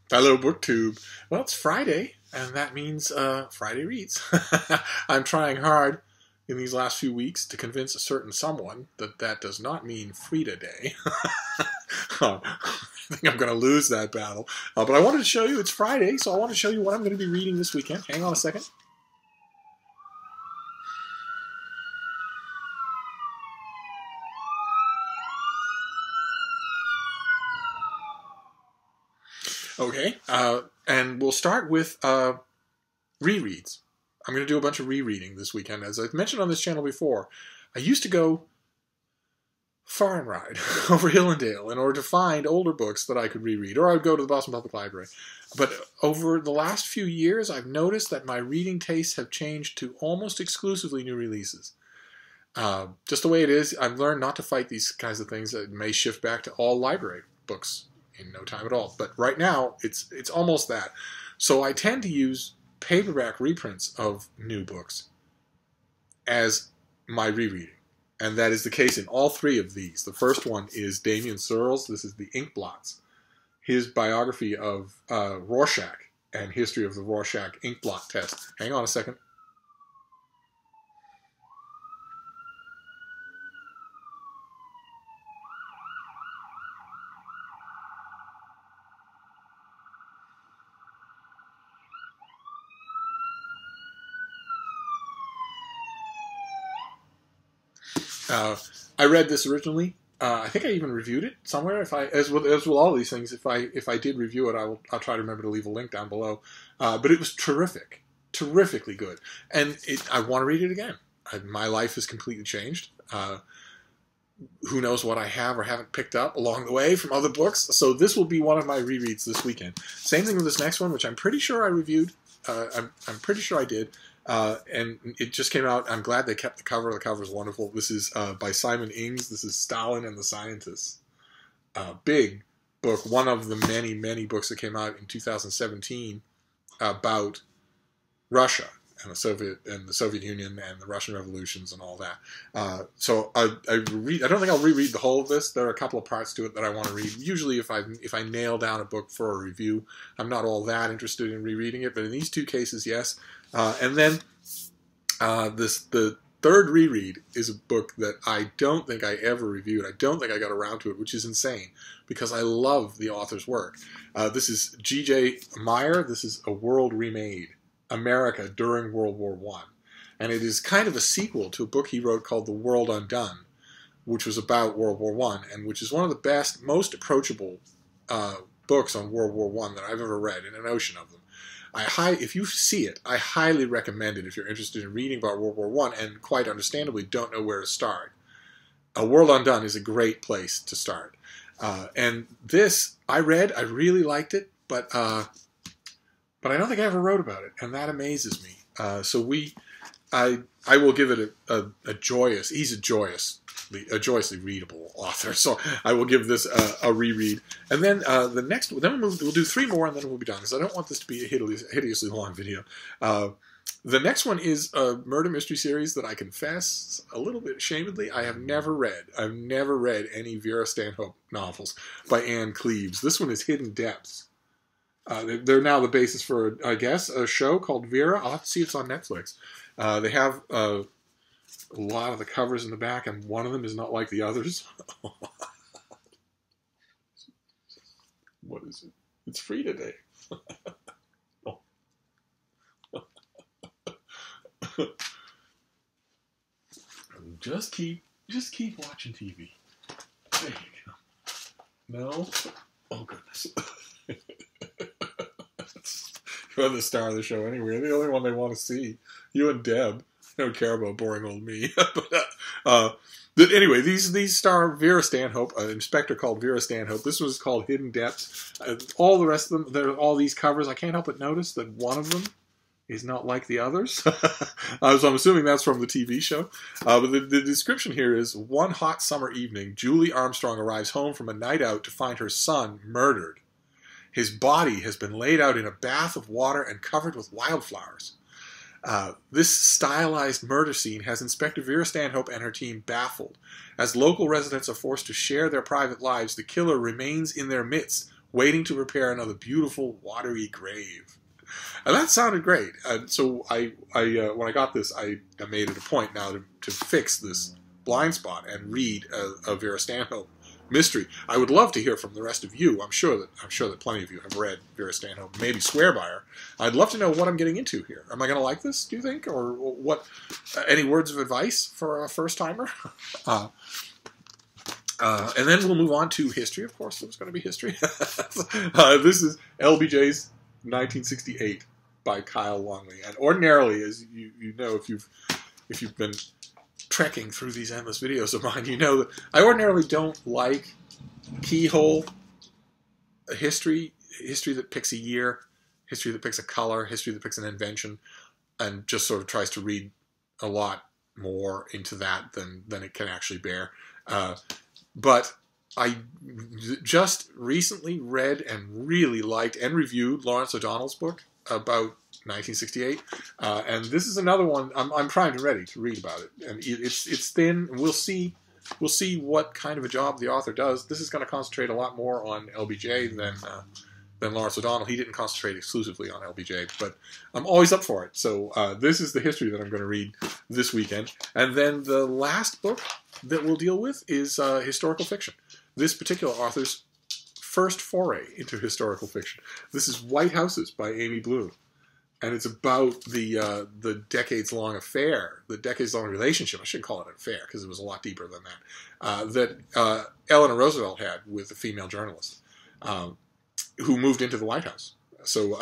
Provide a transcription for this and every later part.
Hello, BookTube. Well, it's Friday, and that means Friday Reads. I'm trying hard in these last few weeks to convince a certain someone that that does not mean Frieda Day. I think I'm going to lose that battle. But I wanted to show you it's Friday, so I want to show you what I'm going to be reading this weekend. Hang on a second. Okay, and we'll start with rereads. I'm going to do a bunch of rereading this weekend. As I've mentioned on this channel before, I used to go far and wide over hill and dale in order to find older books that I could reread, or I would go to the Boston Public Library. But over the last few years, I've noticed that my reading tastes have changed to almost exclusively new releases. Just the way it is, I've learned not to fight these kinds of things that may shift back to all library books in no time at all. But right now, it's almost that. So I tend to use paperback reprints of new books as my rereading. And that is the case in all three of these. The first one is Damien Searles. This is The Inkblots, his biography of Rorschach and history of the Rorschach inkblot test. Hang on a second. I read this originally. I think I even reviewed it somewhere. As with all these things, if I did review it, I'll try to remember to leave a link down below. But it was terrific, terrifically good, and I want to read it again. My life has completely changed. Who knows what I have or haven't picked up along the way from other books? So this will be one of my rereads this weekend. Same thing with this next one, which I'm pretty sure I reviewed. I'm pretty sure I did. And it just came out. I'm glad they kept the cover. The cover is wonderful. This is by Simon Ings. This is Stalin and the Scientists. Big book. One of the many, many books that came out in 2017 about Russia and the Soviet Union and the Russian revolutions and all that. So I don't think I'll reread the whole of this. There are a couple of parts to it that I want to read. Usually, if I nail down a book for a review, I'm not all that interested in rereading it. But in these two cases, yes. And then the third reread is a book that I don't think I ever reviewed. I don't think I got around to it, which is insane because I love the author's work. This is G.J. Meyer. This is A World Remade, America During World War I. And it is kind of a sequel to a book he wrote called The World Undone, which was about World War I, and which is one of the best, most approachable books on World War I that I've ever read, in an ocean of them. If you see it, I highly recommend it if you're interested in reading about World War I and quite understandably don't know where to start. A World Undone is a great place to start. And this, I read, I really liked it, but I don't think I ever wrote about it, and that amazes me. I will give it a joyous, he's a joyously readable author, so I will give this a reread. And then we'll do three more, and then we'll be done, because I don't want this to be a hideously long video. The next one is a murder mystery series that I confess, a little bit ashamedly, I have never read. I've never read any Vera Stanhope novels by Anne Cleeves. This one is Hidden Depths. They're now the basis for, I guess, a show called Vera. I'll have to see if it's on Netflix. They have a lot of the covers in the back, and one of them is not like the others. What is it? It's Frieda Day. Just keep watching TV. There you go. No? Oh, goodness. You're the star of the show anyway. You're the only one they want to see. You and Deb. They don't care about boring old me. But anyway, these star Vera Stanhope, an inspector called Vera Stanhope. This was called Hidden Depths. All the rest of them, there are all these covers. I can't help but notice that one of them is not like the others. So I'm assuming that's from the TV show. But the description here is, one hot summer evening, Julie Armstrong arrives home from a night out to find her son murdered. His body has been laid out in a bath of water and covered with wildflowers. This stylized murder scene has Inspector Vera Stanhope and her team baffled. As local residents are forced to share their private lives, the killer remains in their midst, waiting to repair another beautiful watery grave. And that sounded great. And so when I got this, I made it a point now to fix this blind spot and read a Vera Stanhope mystery. I would love to hear from the rest of you. I'm sure that plenty of you have read Vera Stanhope, maybe swear by her. I'd love to know what I'm getting into here. Am I going to like this, do you think? Or what? Any words of advice for a first-timer? And then we'll move on to history. Of course, there's going to be history. This is LBJs 1968 by Kyle Longley. And ordinarily, as you know, if you've been trekking through these endless videos of mine, you know that I ordinarily don't like keyhole history that picks a year, history that picks a color, history that picks an invention, and just sort of tries to read a lot more into that than it can actually bear. But I just recently read and really liked and reviewed Lawrence O'Donnell's book about 1968, and this is another one I'm primed and ready to read about it. And it's thin, and we'll see what kind of a job the author does. This is going to concentrate a lot more on LBJ than Lawrence O'Donnell. He didn't concentrate exclusively on LBJ, but I'm always up for it. So this is the history that I'm going to read this weekend. And then the last book that we'll deal with is historical fiction. This particular author's first foray into historical fiction. This is White Houses by Amy Bloom. And it's about the decades-long affair, the decades-long relationship, I shouldn't call it an affair because it was a lot deeper than that, that Eleanor Roosevelt had with a female journalist who moved into the White House. So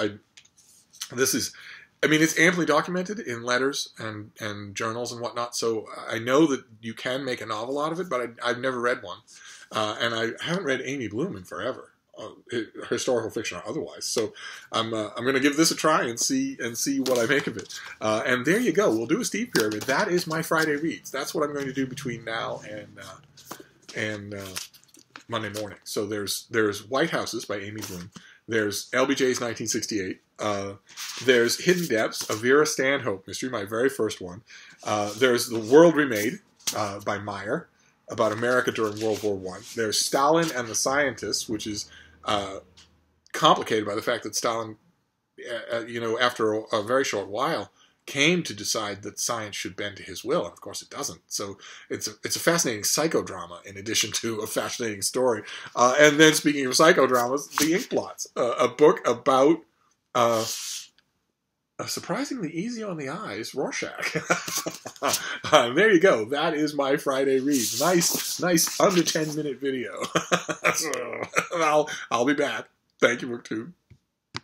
it's amply documented in letters and journals and whatnot, so I know that you can make a novel out of it, but I've never read one. And I haven't read Amy Bloom in forever. Historical fiction or otherwise, so I'm going to give this a try and see what I make of it. And there you go. We'll do a Steve Pyramid. That is my Friday reads. That's what I'm going to do between now and Monday morning. So there's White Houses by Amy Bloom. There's LBJ's 1968. There's Hidden Depths, a Vera Stanhope mystery, my very first one. There's The World Remade by Meyer, about America during World War I. There's Stalin and the Scientists, which is complicated by the fact that Stalin, after a very short while, came to decide that science should bend to his will, and of course it doesn't. So it's a fascinating psychodrama in addition to a fascinating story. And then speaking of psychodramas, The Ink Blots, a book about surprisingly easy on the eyes Rorschach. There you go. That is my Friday read. Nice under 10-minute video. I'll be back. Thank you, BookTube.